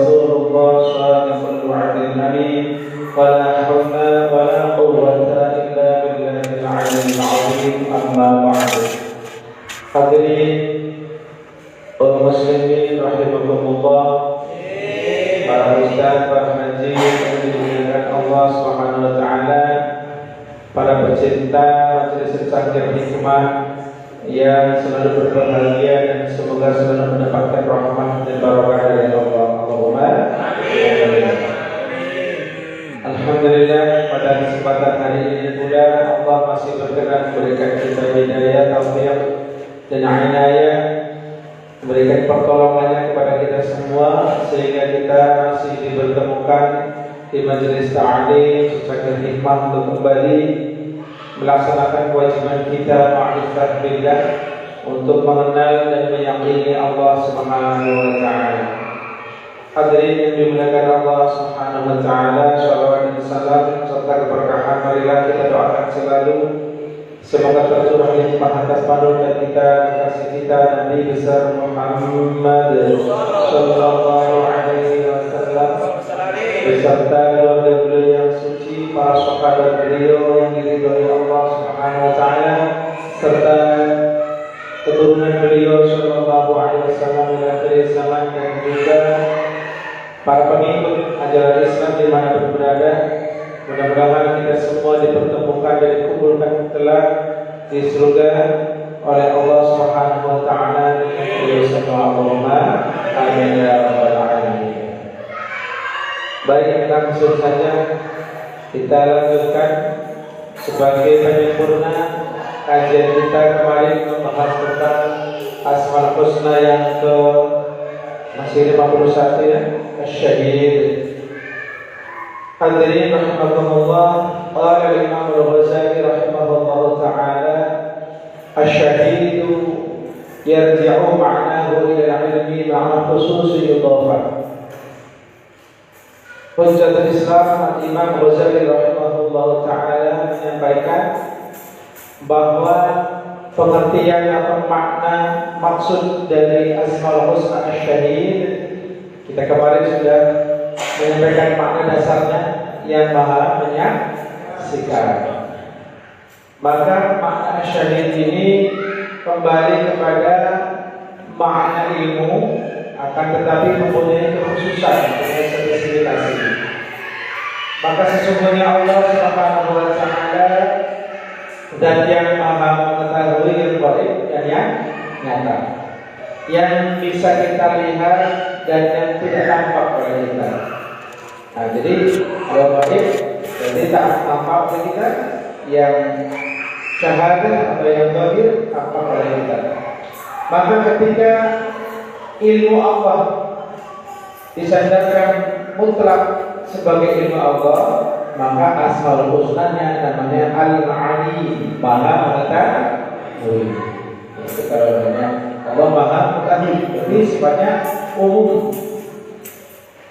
Rasulullah Shallallahul Alaihi Wasallam. Wala hawla wala quwwata illa billahil aliyyil azim. Amma ba'du. Hadirin kaum muslimin rahimakumullah, para ustaz, para haji yang dimuliakan Allah Subhanahu wa taala, para pecinta majelis Cangkir Hikmah yang selalu berbahagia dan semoga selalu mendapatkan rahmat dan barokah dari Allah. Allahumma amin. Alhamdulillah, pada kesempatan hari ini pula Allah masih berkenan memberikan kita hidayah, taufik dan inayah, memberikan pertolongannya kepada kita semua sehingga kita masih dipertemukan di majelis ta'lim Cangkir Hikmah untuk kembali melaksanakan kewajiban kita ma'rifat billah, untuk mengenal dan meyakini Allah Subhanahu wa taala. Hadirin yang dimuliakan Allah Subhanahu wa taala, shalawat dan salam serta keberkahan marilah kita doakan selalu semoga tercurah hikmah atas panutan kita, kasih kita Nabi besar Muhammad sallallahu alaihi wasallam beserta keluarga beliau yang suci, para sahabat beliau yang diridhoi Allah Subhanahu wa taala, serta keturunan beliau sallallahu alaihi wasallam ila akhir zaman, dan juga para pengikut ajaran Islam di mana pun berada. Mudah-mudahan kita semua dipertemukan dan dikumpulkan kelak di surga oleh Allah Subhanahu wa taala dengan beliau semua. Allahumma amin ya rabbal alamin. Baik, langsung saja kita lanjutkan sebagai penyempurna kajian kita kemarin membahas tentang Asmaul Husna yang ke masih 51 ya, Asy-Syahid. Hadirin rahimakumullah, qala Imam Al-Ghazali rahimahullah taala, Asy-Syahid yarji'u ma'nahu ila al-ilmi ma'a khususi yudhafah. Hujjatul Islam Imam Ghazali rahimahullah taala menyampaikan bahwa pengertian atau makna maksud dari Asmaul Husna Asy-Syahid, kita kemarin sudah menyampaikan makna dasarnya yang maha menyaksikan. Maka makna Asy-Syahid ini kembali kepada makna ilmu, akan tetapi mempunyai kekhususan, mempunyai spesifikasi. Maka sesungguhnya Allah Subhanahu wa taala dan yang maha mengetahui yang gaib dan yang nyata, yang bisa kita lihat dan yang tidak tampak oleh kita. Nah, jadi kalau gaib jadi tak tampak oleh kita, yang syahadat atau yang gaib tampak oleh kita. Maka ketika ilmu Allah disandarkan mutlak sebagai ilmu Allah, maka Asmaul Husna-nya namanya Al-Ali, maha mengetahui. Itu kalau namanya Allah maha mengetahui, jadi sifatnya umum.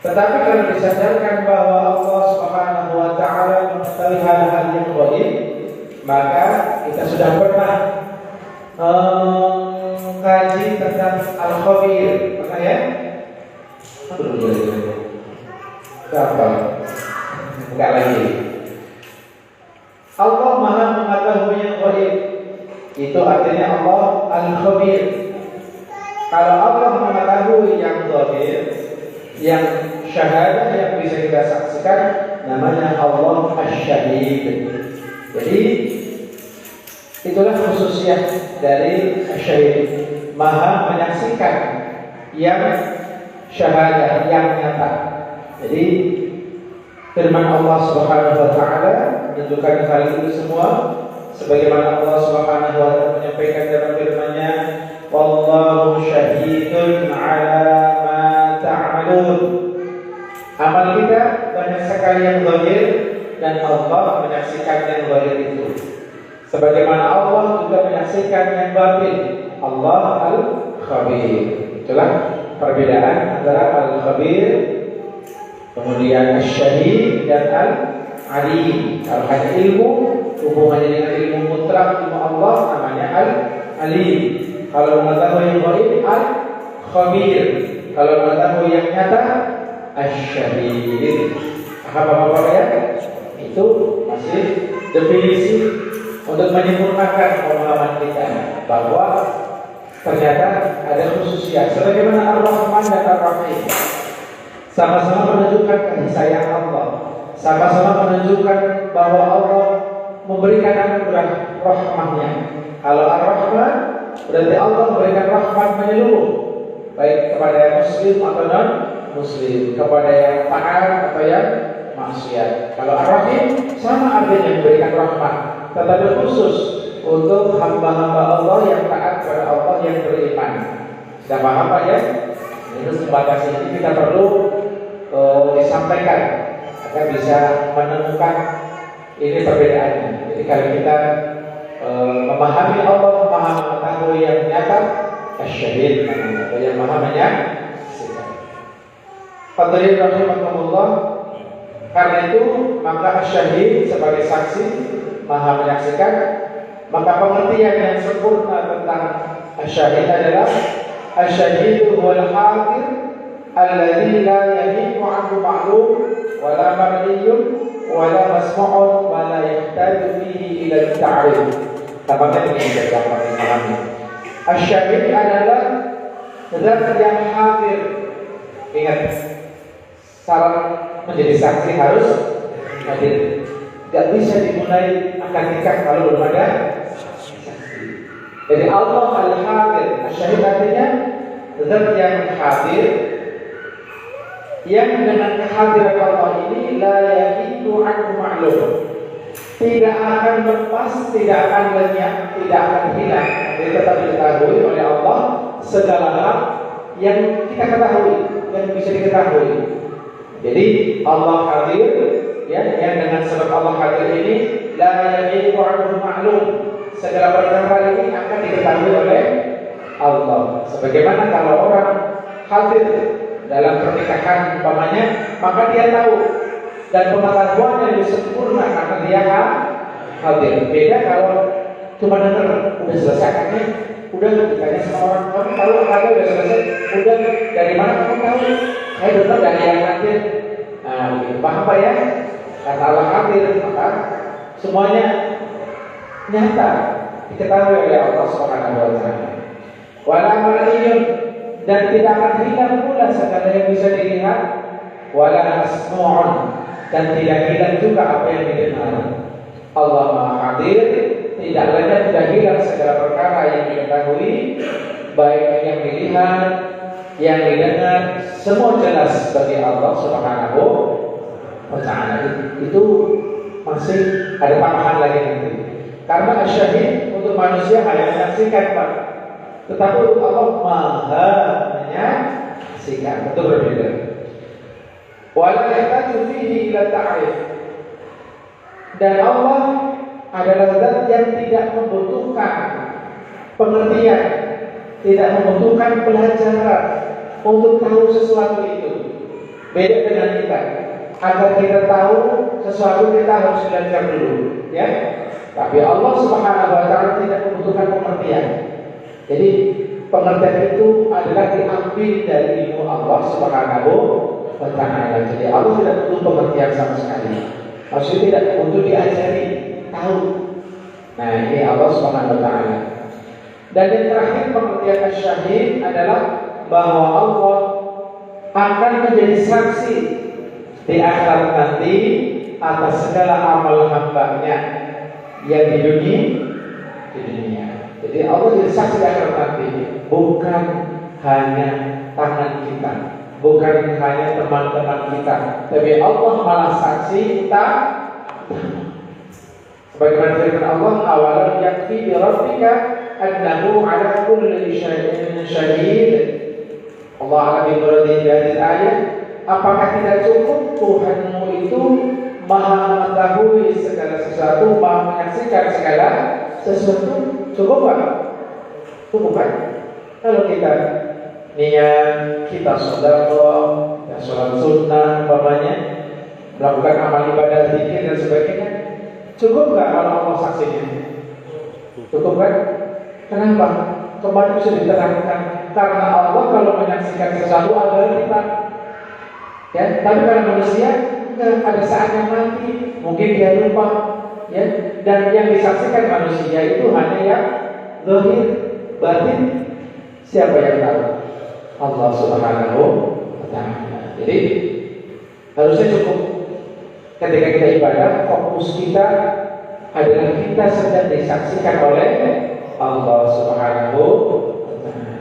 Tetapi kalau disadarkan bahwa Allah Subhanahu wa taala mengetahui hal-hal yang gaib, maka kita sudah pernah kaji tentang Al-Khabir, pernah ya? Berapa? Enggak lagi. Allah maha mengetahui yang gaib, itu artinya Allah Al-Khabir. Kalau Allah mengetahui yang gaib, yang syahadat yang bisa kita saksikan, namanya Allah Asy-Syahid. Jadi itulah khususnya dari Asy-Syahid, maha menyaksikan yang syahadat, yang nyata. Jadi firman Allah Subhanahu wa taala menunjukkan hal itu semua, sebagaimana Allah Subhanahu wa taala menyampaikan dalam firman-Nya, wallahu syahidun 'ala ma ta'malun. Amal kita banyak sekali yang zahir dan Allah menyaksikan yang zahir itu. Sebagaimana Allah juga menyaksikan yang batin. Allah Al-Khabir. Itulah perbedaan antara Al-Khabir, kemudian Asy-Syahid dan Al-Ali. Kalau hanya ilmu, hubungannya dengan ilmu mutlak, ilmu Allah, namanya Al-Ali. Kalau mengetahui yang gaib, Al-Khabir. Kalau mengetahui yang nyata, asyahid. Paham Bapak ya? Itu masih definisi untuk menyempurnakan pemahaman kita bahwa ternyata ada khususnya. Sebagaimana Ar-Rahman dan Ar-Rahim sama-sama menunjukkan kasih sayang Allah, sama-sama menunjukkan bahwa Allah memberikan anugerah rahmatnya. Kalau Ar-Rahman berarti Allah memberikan rahmat menyeluruh, baik kepada muslim atau non muslim, kepada yang taat atau yang maksiat. Kalau Ar-Rahim sama artinya memberikan rahmat, tetapi khusus untuk hamba-hamba Allah yang taat kepada Allah yang beriman. Sudah paham Pak ya? Itu sebatas ini kita perlu disampaikan agar bisa menemukan ini perbedaannya. Jadi kalau kita memahami Allah, memahami mengetahui yang nyata, asyahid namanya, atau yang maha menyaksikan. Hadirin rahimakumullah, karena itu maka asyahid sebagai saksi maha menyaksikan, maka pengertian yang sempurna tentang asyahid adalah asyahidu huwal hadir alladzi la yahiqu anhu ma'lum wala mar'iyyun wala masmu'un wala yahtaju fihi ila ta'rif. Tampaknya begini gampang dipahami. Asyahid adalah zat yang hadir. Ingat, syarat menjadi saksi harus hadir. Gak bisa dimulai akad nikah kalau belum ada saksi. Jadi Allah al-hadir. Asyahid artinya zat yang hadir, yang dengan kehadiran Allah ini la yahidu anhu ma'lum, tidak akan lepas, tidak akan lenyap, tidak akan hilang. Jadi tetap diketahui oleh Allah segala hal yang kita ketahui, yang bisa diketahui. Jadi Allah hadir, ya, yang dengan sebab Allah hadir ini la yahidu anhu ma'lum, segala perkara ini akan diketahui oleh Allah. Sebagaimana kalau orang hadir dalam pernikahan umpamanya, maka dia tahu dan pengetahuannya lebih sempurna karena dia hadir. Beda kalau cuma dengar udah selesai kan, udah ditanya sama orang, kamu tahu ada udah selesai, udah dari mana kamu tahu? Saya dengar dari yang hadir. Nah, begitu. Paham Pak ya? Karena Allah hadir, maka semuanya nyata diketahui oleh Allah Subhanahu wa taala. Wala mar'iyyun, dan tidak akan hilang pula segala yang bisa dilihat, wala masmu'un, dan tidak hilang juga apa yang didengar. Allah Maha Hadir, tidak lenyap, tidak hilang segala perkara yang diketahui, baik yang dilihat, yang didengar, semua jelas bagi Allah Subhanahu wa taala. Itu masih ada tambahan lagi nanti. Karena asyahid untuk manusia hanya menyaksikan Pak, tetapi untuk Allah Maha menyaksikan, itu berbeda. Wala yahtaju fihi ila ta'rif, dan Allah adalah zat yang tidak membutuhkan pengertian, tidak membutuhkan pelajaran untuk tahu sesuatu itu. Beda dengan kita. Agar kita tahu sesuatu kita harus belajar dulu, ya. Tapi Allah Subhanahu wa taala tidak membutuhkan pengertian. Jadi pengertian itu adalah diambil dari ilmu Allah Subhanahu wa taala. Jadi Allah tidak butuh pengertian sama sekali. Maksudnya tidak untuk diajari, tahu. Nah, ini Allah Subhanahu wa taala. Dan yang terakhir pengertian asyahid adalah bahwa Allah akan menjadi saksi di akhirat nanti atas segala amal hamba-Nya yang di dunia. Jadi Allah jadi saksi di akhirat nanti, bukan hanya tangan kita, bukan hanya teman-teman kita, tapi Allah malah saksi kita. Sebagaimana firman Allah, awalam yakfi bi rabbika annahu ala kulli syai'in syahid. Allah alami berarti dari ayat, apakah tidak cukup Tuhanmu itu Maha mengetahui segala sesuatu, Maha menyaksikan segala sesuatu? Cukup kan? Cukup kan? Kalau kita niat, kita sedekah, ya sholat sunnah, umpamanya, melakukan amal ibadah zikir dan sebagainya, cukup nggak kalau Allah saksinya? Cukup kan? Kenapa? Kembali bisa diterangkan, karena Allah kalau menyaksikan sesuatu adalah kita. Ya, tapi kalau manusia ada saatnya mati, mungkin dia lupa, ya. Dan yang disaksikan manusia itu hanya yang zahir, batin siapa yang tahu? Allah Subhanahu wa Ta'ala. Jadi harusnya cukup ketika kita ibadah, fokus kita adalah kita sedang disaksikan oleh Allah Subhanahu wa Ta'ala.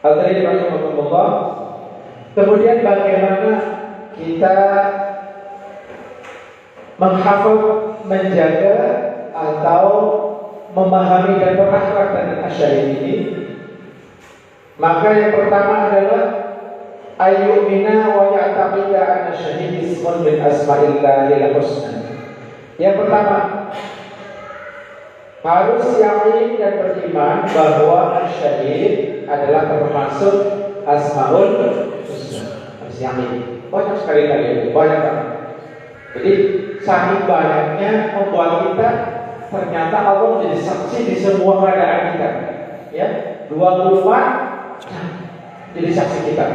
Hadirin rahimakumullah. Kemudian bagaimana kita menghafal, menjaga atau memahami dan berakhlak dengan asyhad ini? Maka yang pertama adalah ayyumina wa ya'taqida anna syahid ismun min asma'illahil husna. Yang pertama, harus yakin dan beriman bahwa asyhad adalah termasuk asmaul husna. Harus yakin. Banyak sekali tadi, banyak banget. Jadi saking banyaknya membuat kita ternyata Allah menjadi saksi di semua keadaan kita. Ya, 24 jadi saksi kita.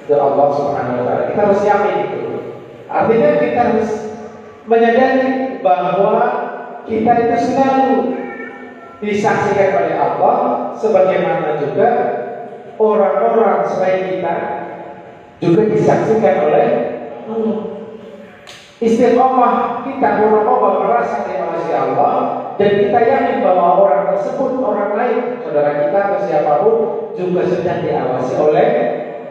Itu Allah Subhanahu wa Ta'ala. Kita harus yakin itu. Artinya kita harus menyadari bahwa kita itu selalu disaksikan oleh Allah, sebagaimana juga orang-orang selain kita juga disaksikan oleh Allah. Istiqomah kita, muraqabah, merasa diawasi Allah, dan kita yakin bahwa orang tersebut, orang lain, saudara kita atau siapapun juga sedang diawasi oleh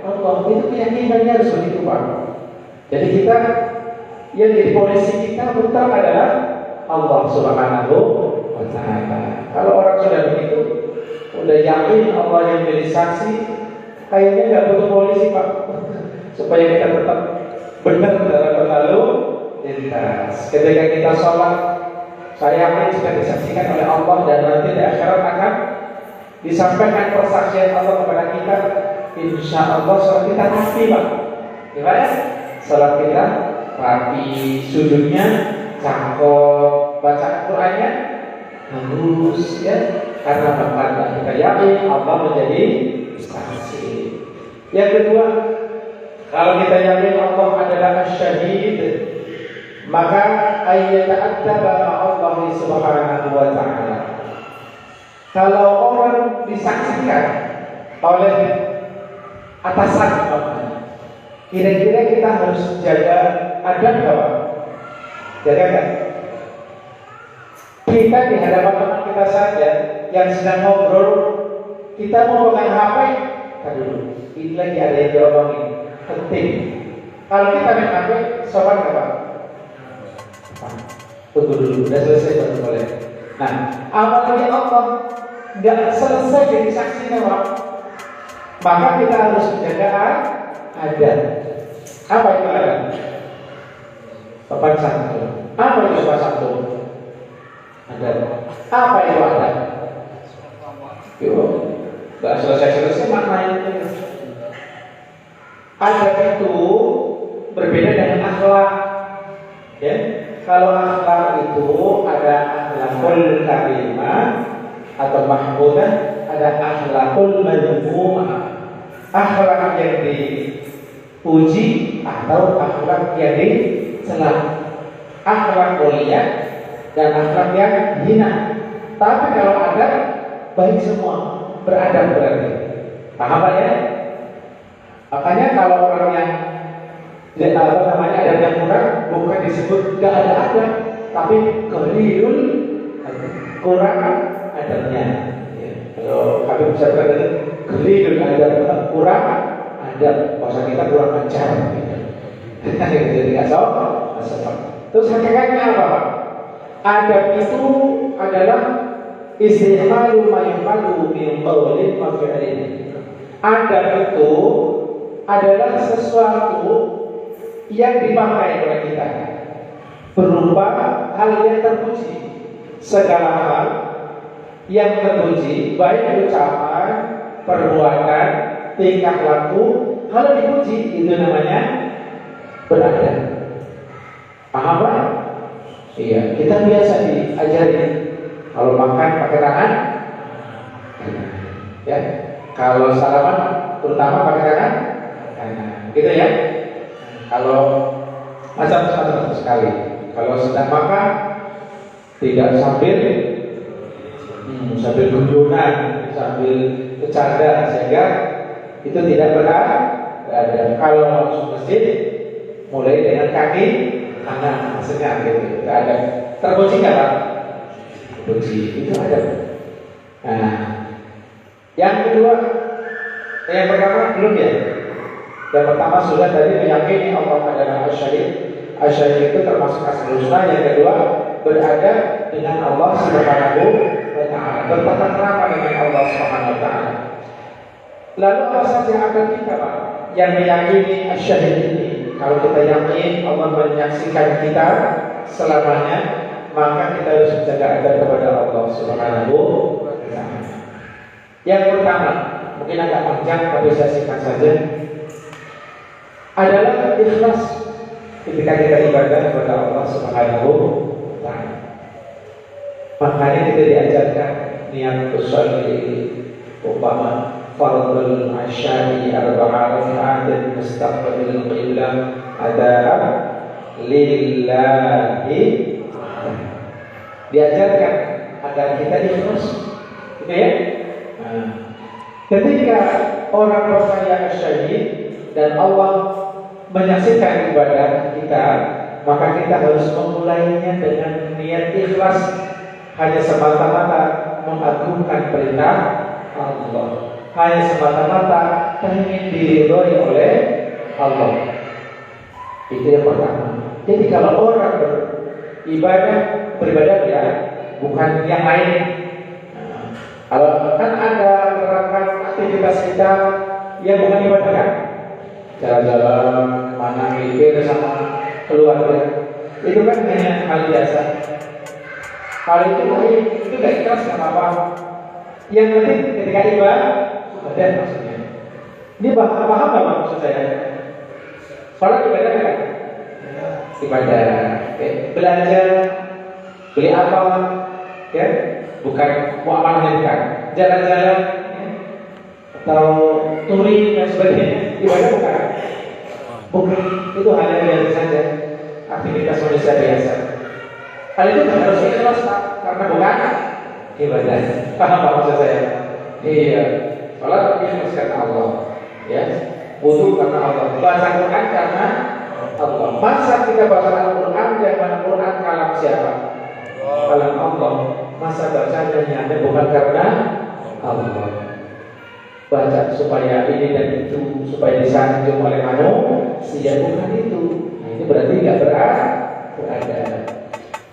Allah. Itu keyakinannya harus begitu, Pak. Jadi kita, yang jadi polisi kita betul adalah Allah Subhanahu wa Ta'ala. Kalau orang sudah begitu, udah yakin Allah yang menjadi saksi, kayaknya nggak butuh polisi, Pak, supaya kita tetap benar dalam berlalu lintas. Ketika kita sholat, saya yakin juga disaksikan oleh Allah, dan nanti di akhirat akan disampaikan persaksian Allah kepada kita. Insya Allah sholat kita rapi, Pak. Gimana? Sholat kita rapi, sujudnya cakep, bacaan Qur'annya halus, ya. Karena kita yakin Allah menjadi saksi. Yang kedua, kalau kita yakin Allah adalah asyhad, maka ayyata'addaba Allah Subhanahu wa Ta'ala. Kalau orang disaksikan oleh atasan, kira-kira kita harus jaga adab apa? Jaga kan? Kita di hadapan teman kita saja yang sedang ngobrol, kita mau pegang HP, dulu, ini lagi ada yang diomongin penting. Kalau kita main HP, sopan nggak, Pak? Tunggu dulu, udah selesai baru boleh. Nah, apalagi Allah nggak selesai jadi saksinya, Pak. Maka kita harus menjaga adab. Apa itu adab? Sopan santun. Apa itu sopan santun? Adab. Apa itu adab? Yuk, nggak selesai maknanya. Adab itu berbeda dengan akhlak. Ya, kalau akhlak itu ada akhlakul karimah atau mahmudah, ada akhlakul madhmumah. Akhlak yang dipuji atau akhlak yang dicela. Akhlak mulia dan akhlak yang hina. Tapi kalau adab baik semua, beradab berarti. Paham Pak ya? Makanya kalau orang yang adab yang kurang, bukan disebut gak ada adab, tapi kelirul kurang adabnya. Ya. Kalau kami bisa berkata kelirul adab, kurang adab, bahasa kita kurang ajar. Jadi nggak sopan. Terus hakikatnya apa, Pak? Adab itu adalah istihalu mayumalu min qawlin wa fi'lin. Adab itu adalah sesuatu yang dipakai oleh kita berupa hal yang terpuji. Segala hal yang terpuji, baik ucapan, perbuatan, tingkah laku, hal dipuji, itu namanya beradab. Paham Pak? Iya, kita biasa diajari kalau makan pakai tangan, ya. Kalau salaman, terutama pakai tangan kanan. gitu ya. Kalau macam-macam sekali. Kalau sedang makan tidak sambil guyonan, sambil bercanda, sehingga itu tidak berada. Kalau masuk masjid mulai dengan kaki kanan, maksudnya gitu, tidak ada. Terkunci nggak Pak? Kunci itu ada. Nah, yang kedua, yang pertama belum ya. Yang pertama sudah tadi meyakini Allah adalah Asy'ari. Asy'ari itu termasuk asal husna. Yang kedua berada dengan Allah Subhanahu wa Ta'ala, bertata krama dengan Allah Subhanahu wa Ta'ala. Lalu apa saja akan kita Pak yang meyakini Asy'ari ini? Kalau kita yakin Allah menyaksikan kita selamanya, maka kita harus menjaga adab kepada Allah Subhanahu wa Ta'ala. Yang pertama, mungkin agak panjang tapi saya singkat saja, adalah ikhlas ketika kita ibadah kepada Allah Subhanahu wa Ta'ala. Makanya kita diajarkan niat usolli umpama fardul asyari arba'a raka'atin mustaqbilil qiblah adalah lillahi. Diajarkan agar kita ikhlas, gitu ya. Ketika orang percaya asyari dan Allah menyaksikan ibadah kita, maka kita harus memulainya dengan niat ikhlas, hanya semata-mata mengagungkan perintah Allah, hanya semata-mata ingin diridhoi oleh Allah. Itu yang pertama. Jadi kalau orang beribadah ya, bukan yang lain. Kalau kan ada gerakan aktivitas kita yang bukan ibadah kan, jalan-jalan, mana mikir sama keluarga, itu kan hanya hal biasa. Hal itu tidak ikhlas sama apa. Yang penting ketika ibadah maksudnya. Ini paham nggak maksud saya? Kalau ibadah kan? Ibadah, belanja, beli apa, ya, bukan muamalahnya bukan, jalan-jalan, ya, atau touring dan sebagainya, ibadah bukan, itu hal yang biasa saja, aktivitas manusia biasa. Hal itu tidak harus ikhlas karena bukan ibadah. Paham apa maksud saya? Iya, salat ikhlas karena Allah, ya, wudu karena Allah, baca Quran karena Allah. Masa kita baca Al-Quran dan Al-Quran kalam siapa? Kalam Allah. Masa bacanya hanya bukan karena Allah. Baca supaya ini dan itu, supaya disanjung oleh manusia, bukan itu. Nah, ini berarti tidak berada.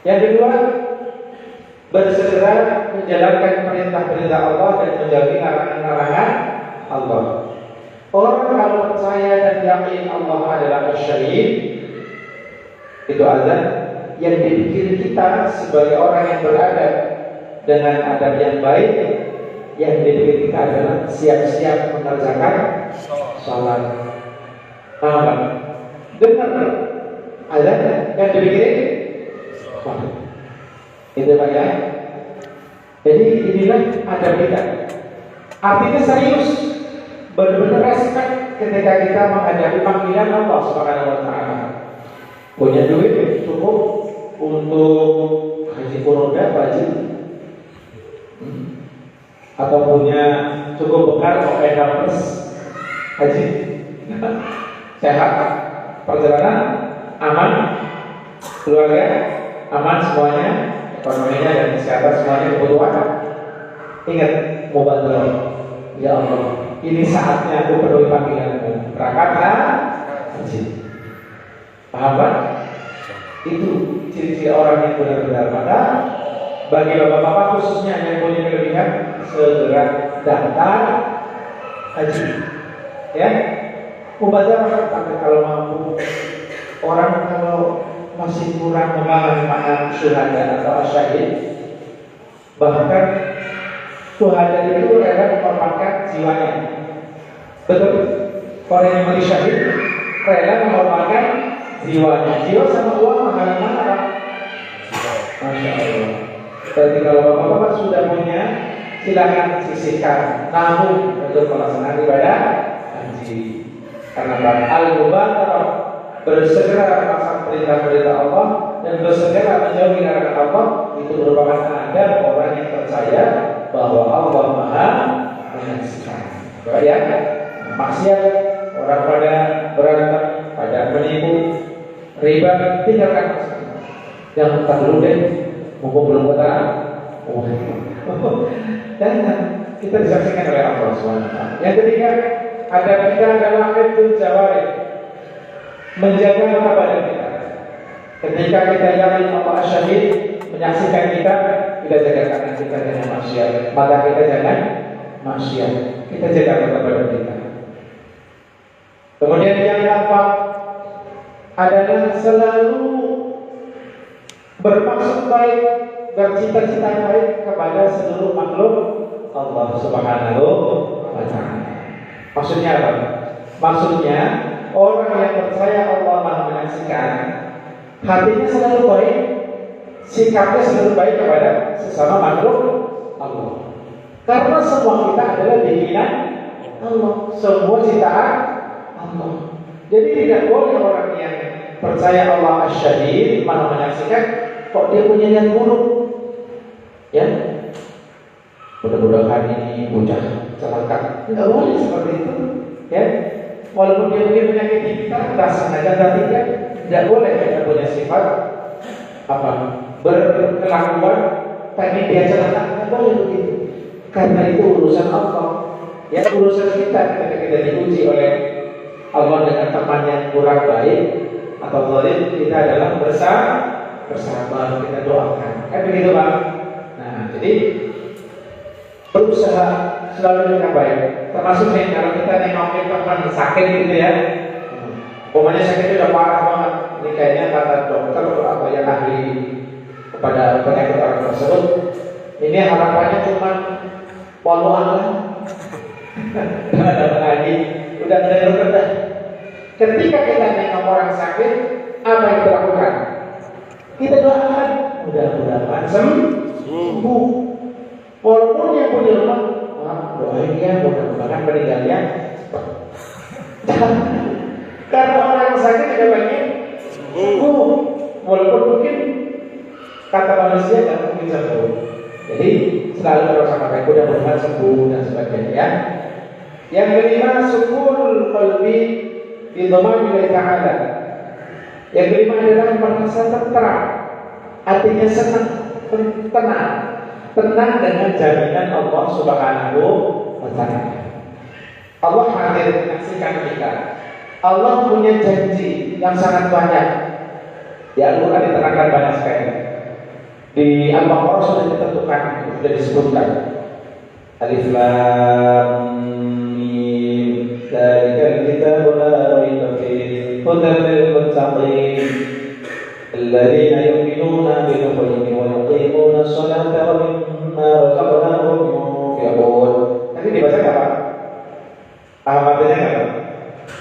Yang kedua, bersegera menjalankan perintah-perintah Allah dan menjauhi larangan-larangan Allah. Orang kalau percaya dan yakin Allah adalah Asy'ari, itu azan yang dipikir kita sebagai orang yang berada dengan adab yang baik, yang dipikir kita adalah siap-siap mengerjakan sholat. Paham? Dengar azan yang dipikir itu Pak ya. Jadi inilah adab kita. Artinya serius, benar-benar respect ketika kita menghadapi panggilan Allah Subhanahu wa Ta'ala. Punya duit cukup untuk haji furoda haji, atau punya cukup bekal untuk plus haji, sehat, perjalanan aman, keluarga aman semuanya, ekonominya dan kesehatan semuanya kebutuhan. Ingat, mubadarah. Ya Allah, ini saatnya aku penuhi panggilanmu. Berangkatlah haji. Paham Pak? Itu ciri-ciri orang yang benar-benar. Maka bagi bapak-bapak khususnya yang punya kelebihan, segera daftar haji. Ya, mubadarah. Tapi kalau mampu, orang kalau masih kurang memahami makna syuhada atau asyhad, bahkan syuhada itu rela mengorbankan jiwanya. Betul? Orang yang mati syahid rela mengorbankan jiwanya. Jiwa sama uang mahal-mahal. Masya Allah. Berarti kalau bapak-bapak sudah punya, silakan sisihkan. Namun untuk pelaksanaan ibadah haji. Karena al-mubadarah, bersegera melaksanakan perintah-perintah Allah dan bersegera menjauhi larangan Allah, itu merupakan adab orang yang percaya bahwa Allah Maha menyaksikan. Ya, maksiat, orang pada berantem, pada menipu, riba, tinggalkan. Jangan tak dulu deh, mumpung belum kota. Dan kita disaksikan oleh Allah SWT. Yang ketiga, adab kita adalah hifdzul jawarih, menjaga mata badan kita. Ketika kita yakin Allah syahid menyaksikan kita jaga kanan kita jangan maksiat, mata kita jangan maksiat, kita jaga mata badan kita. Kemudian yang keempat adalah selalu bermaksud baik, bercita-cita baik kepada seluruh makhluk Allah Subhanahu wa Ta'ala. Maksudnya apa? Maksudnya orang yang percaya Allah Maha menyaksikan, hatinya selalu baik, sikapnya selalu baik kepada sesama makhluk Allah. Karena semua kita adalah bikinan Allah, semua ciptaan Allah. Jadi tidak boleh orang yang percaya Allah Asy-Syahid, Maha menyaksikan, kok dia punya niat buruk. Ya, mudah-mudahan ini bocah celaka. Tidak boleh seperti itu. Ya, walaupun dia mungkin menyakiti kita, rasa saja tapi tidak boleh kita punya sifat apa berkelakuan pengen dia celaka. Tidak boleh begitu. Karena itu urusan Allah. Ya, urusan kita ketika kita diuji oleh Allah dengan teman yang kurang baik atau zalim, kita adalah bersabar, kita doakan. Kan begitu, Pak? Nah, jadi berusaha selalu dengan baik. Termasuk nih kalau kita nengokin teman sakit gitu ya. Pokoknya sakitnya udah parah banget. Ini kayaknya kata dokter atau yang ahli kepada penyakit orang tersebut, ini harapannya cuma walau Allah. Tidak ada lagi. Udah rendah. Ketika kita nengok orang sakit, apa yang kita lakukan? Kita doakan, mudah-mudahan sembuh. Walaupun yang punya rumah, doain ya, mudah-mudahan meninggalnya. Karena orang yang sakit tidak pengen sembuh. Walaupun mungkin kata manusia tidak mungkin sembuh. Jadi selalu berusaha mudah-mudahan sembuh dan sebagainya. Yang kelima, syukur qalbi di dhama'illah ta'ala. Yang kelima adalah merasa tenteram, artinya senang, tenang dengan jaminan Allah Subhanahu wa Ta'ala. Allah hadir menyaksikan kita. Allah punya janji yang sangat banyak. Di Al-Quran diterangkan banyak sekali. Di Al-Baqarah sudah ditentukan, sudah disebutkan. Alif Lam ذلك الكتاب لا ريب فيه هدى للمتقين الذين يؤمنون بالغيب ويقيمون الصلاة ومما رزقناهم ينفقون. Nanti dibaca apa? Artinya apa?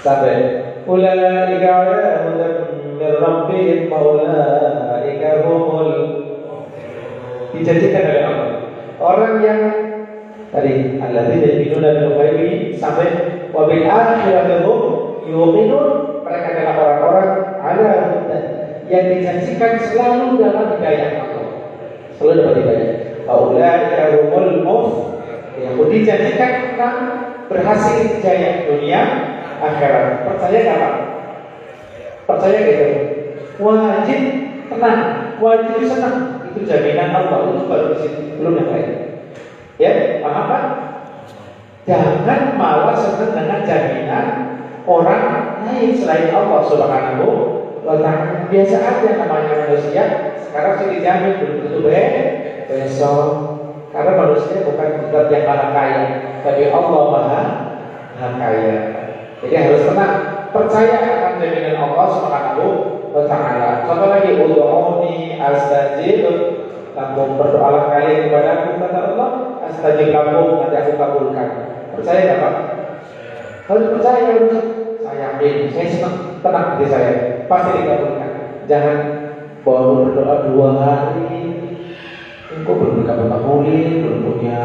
Sampai ulaika ala hudan min rabbihim wa ulaika humul, dijanjikan oleh Allah orang yang tadi alladzina yu'minuna bil ghaibi sampai wa bil akhirati hum yuqinun, mereka adalah orang-orang ala hudan yang dijanjikan selalu dalam hidayah Allah, selalu dalam hidayah. Ulaika humul muflihun, yang dijanjikan akan berhasil jaya dunia akhirat. Percaya enggak, Pak? Percaya gitu. Wajib tenang, wajib senang. Itu jaminan Allah, itu baru di situ, belum yang lain. Ya, paham Pak? Jangan malah senang dengan jaminan orang lain selain Allah Subhanahu wa Ta'ala. Biasa aja namanya manusia. Sekarang sih dijamin belum tentu besok. Karena manusia bukan zat yang maha kaya, tapi Allah maha kaya. Jadi harus tenang, percaya akan jaminan Allah Subhanahu wa Ta'ala. Contoh lagi, ud'uni astajib lakum, berdoalah kalian kepada aku, kata Allah, astajib lakum, nanti aku kabulkan. Percaya nggak Pak? Harus percaya, harus saya yakin, saya senang, tenang hati saya, pasti dikabulkan. Jangan baru berdoa 2 hari, engkau belum dikabulkan, belum punya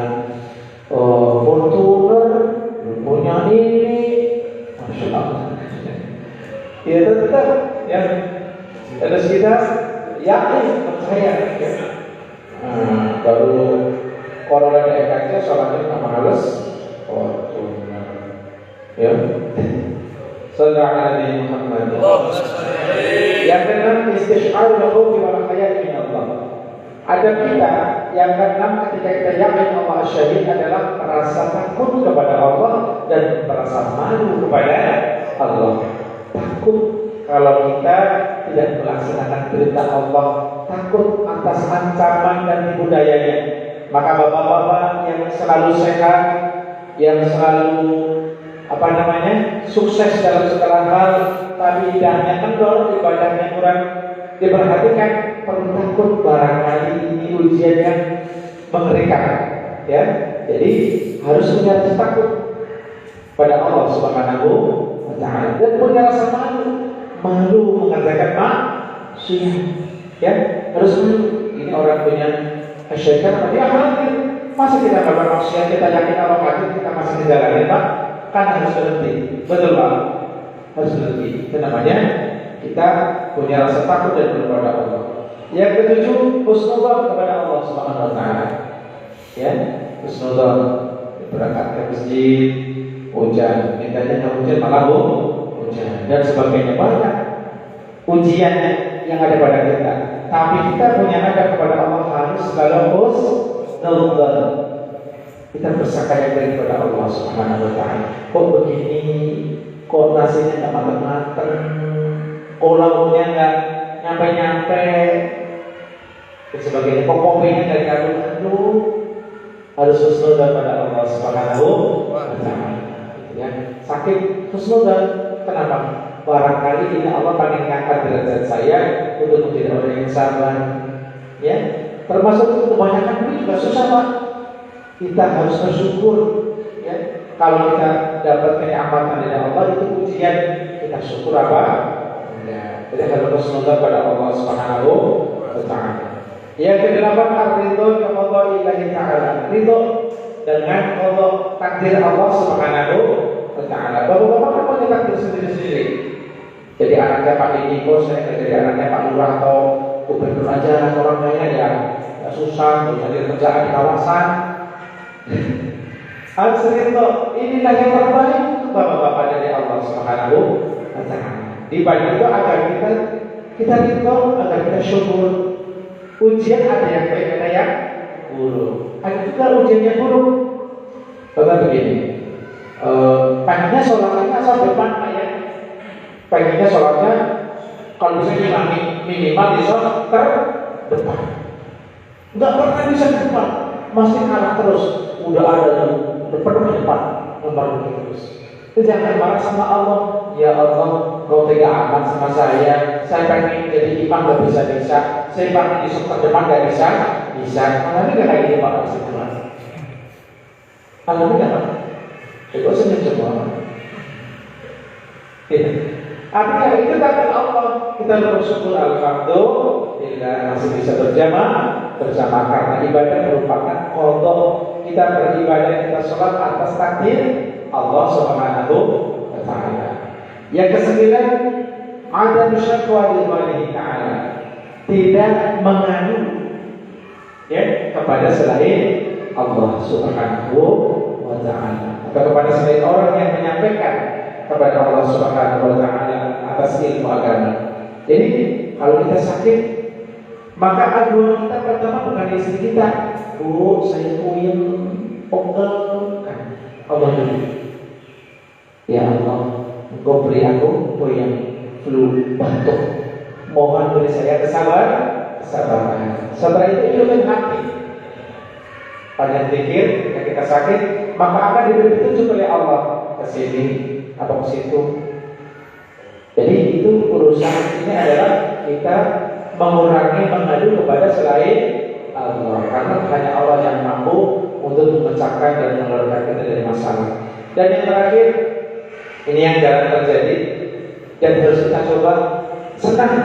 Fortuner, belum punya ini, Masya Allah. Ya tetap ya harus kita yakin percaya ya. Baru kalau ada EKC sholatnya nggak males. Oh, ya. Sallallahu alaihi Muhammad. Yang keenam istisyar al-khawfi wal hayat min Allah. Ada kita yang keenam ketika kita yakin Allah syahid adalah merasa takut kepada Allah dan merasa malu kepada Allah. Takut kalau kita tidak melaksanakan perintah Allah, takut atas ancaman dan tipu dayanya. Maka bapak-bapak yang selalu sehat, yang selalu sukses dalam segala hal, tapi idahnya kendor, ibadahnya kurang diperhatikan, perlu takut barangkali ini ujian yang mengerikan, ya. Jadi harus punya rasa takut pada Allah Subhanahu wa Ta'ala dan punya rasa malu mengerjakan maksiat, ya. Harus malu. Ini orang punya kesyaitan, dia khawatir. Masa kita melakukan maksiat, kita yakin Allah hadir, kita masih menjalani, Pak? Kan harus berhenti, betul Pak? Harus berhenti. Itu namanya kita punya rasa takut dan kepada Allah. Yang ketujuh, husnudzon kepada Allah Subhanahu wa Ta'ala. Ya, husnudzon. Berangkat ke masjid, hujan, mintanya hujan malah hujan dan sebagainya, banyak ujian yang ada pada kita. Tapi kita punya adab kepada Allah harus selalu husnudzon. Kita bersangka yang baik kepada Allah Subhanahu wa Ta'ala. Kok begini? Kok nasinya nggak mateng-mateng? Kok lauknya nggak nyampe-nyampe? Dan sebagainya. Kok kopinya nggak diaduk-aduk? Harus husnudzon pada Allah Subhanahu wa Ta'ala. Ya. Sakit husnudzon. Kenapa? Barangkali ini Allah pengen ngangkat derajat saya untuk menjadi orang yang sabar. Ya. Termasuk kebanyakan ini juga susah, Pak. Kita harus bersyukur, ya. Kalau kita dapat kenikmatan dari Allah itu ujian, kita syukur apa? Ya. Jadi harus husnudzon pada Allah Subhanahu wa Ta'ala. Yang kedelapan, ar-ridho bi qada'illahi ta'ala. Ridho dengan qada takdir Allah Subhanahu wa Ta'ala. Bapak-bapak kan punya takdir sendiri-sendiri. Jadi anaknya Pak Didi bos, saya jadi anaknya Pak Lurah atau gubernur aja, orang kaya ya susah, mencari kerjaan di kawasan. Al-Sirito, inilah yang terbaik bapak-bapak dari Allah Subhanahu wa Ta'ala. Di balik itu agar kita ridho, agar kita syukur. Ujian ada yang baik, ada yang buruk. Ada juga ujian yang buruk. Bapak begini, pengennya sholatnya asal depan ya. Pengennya sholatnya kalau bisa minimal di sholat terdepan. Enggak pernah bisa di depan, masih kalah terus. Udah ada yang depan nomor terus. Itu jangan marah sama Allah. Ya Allah, kau tega amat sama saya pengen jadi imam gak bisa. Saya pengen di terdepan gak bisa. Alhamdulillah gak kayak gini Pak. Alhamdulillah Pak. Itu senyum semua. Artinya itu takdir Allah. Kita bersyukur alhamdulillah masih bisa berjamaah bersama karena ibadah merupakan qada. Kita beribadah, kita sholat atas takdir Allah Subhanahu wa Ta'ala. Yang kesembilan, ada syakwa lillahi ta'ala. Tidak mengadu ya kepada selain Allah Subhanahu wa Ta'ala atau kepada selain orang yang menyampaikan kepada Allah Subhanahu wa Ta'ala atas ilmu agama. Jadi kalau kita sakit, maka aduan kita pertama bukan istri kita. Oh, saya puyeng, pegel kan. Allah dulu. Ya Allah, Engkau beri aku puyeng, flu, batuk. Mohon beri saya kesabaran. Setelah itu ilmu hati. Pada zikir yang kita sakit, maka akan diberi petunjuk oleh Allah ke sini atau ke situ. Jadi itu urusan ini adalah kita mengurangi mengadu kepada selain Allah, karena hanya Allah yang mampu untuk memecahkan dan mengeluarkan kita dari masalah. Dan yang terakhir, ini yang jarang terjadi dan harus kita coba senang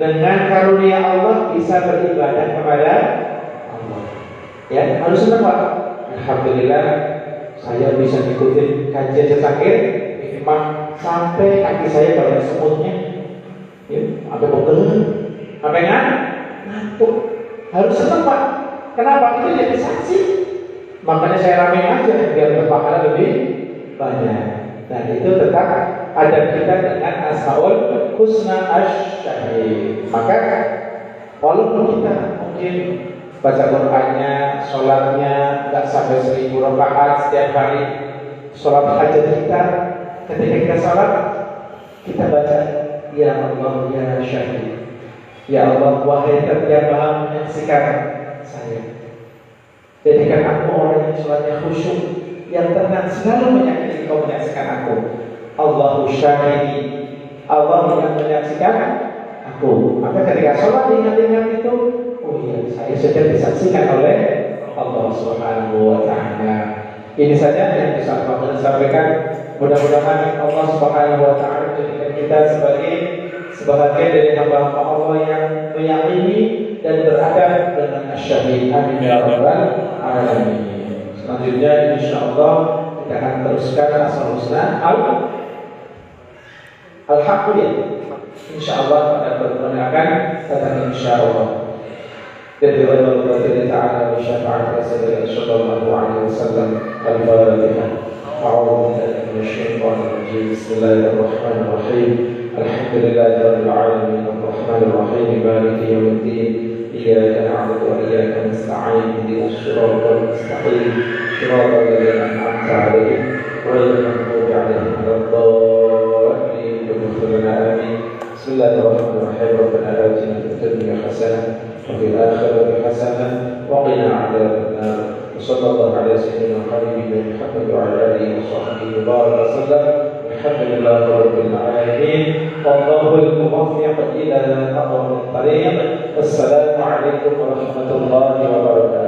dengan karunia Allah bisa beribadah kepada Allah. Ya, harus senang Pak. Alhamdulillah saya bisa ikutin kajian sakit, imam sampai kaki saya banyak semutnya, ya, sampai pegel, sampai ngantuk. Harus senang Pak. Kenapa? Itu jadi saksi. Makanya saya ramein aja biar berpahala lebih banyak. Nah itu tetap ada kita dengan asmaul husna asy-syahid. Maka walaupun kita mungkin baca Qur'annya, sholatnya nggak sampai 1000 rakaat setiap hari, sholat hajat kita, ketika kita sholat kita baca ya Allah ya syahid, ya Allah wahai Zat yang maha menyaksikan saya, jadikan aku orang yang sholatnya khusyuk, yang tenang, selalu menyakini Kau menyaksikan aku. Allahu syahidi, Allah yang menyaksikan aku. Maka ketika sholat ingat-ingat itu, oh iya, saya sudah disaksikan oleh Allah Subhanahu wa Ta'ala. Ini saja yang bisa Bapak sampaikan. Mudah-mudahan Allah Subhanahu wa Ta'ala menjadikan kita sebagian dari hamba-hamba Allah yang meyakini dan beradab dengan asyhadu amin ya rabbal alamin. Selanjutnya insyaallah kita akan teruskan asal husna al-haq ya. Insyaallah pada pertemuan akan datang insyaallah. Jadi Allah Taala bersyafaat kepada Rasulullah SAW. Al-Fatihah. A'udzu billahi minasyaitonir rajim. Bismillahirrahmanirrahim. Alhamdulillahirabbil alamin. Arrahmanir rahim. Maliki yaumiddin. Iyyaka na'budu wa iyyaka nasta'in. Ihdinas siratal mustaqim. Siratal ladzina an'amta 'alaihim ghairil maghdubi 'alaihim waladdallin. Amin. Bismillahirrahmanirrahim. Rabbana atina fid dunya hasanah وفي الآخرة حسنة وقنا عذاب النار وصلى الله على سيدنا حبيبنا محمد وعلى آله وصحبه وبارك وسلم. الحمد لله رب العالمين والله الموفق إلى أقرب الطريق. السلام عليكم ورحمة الله وبركاته.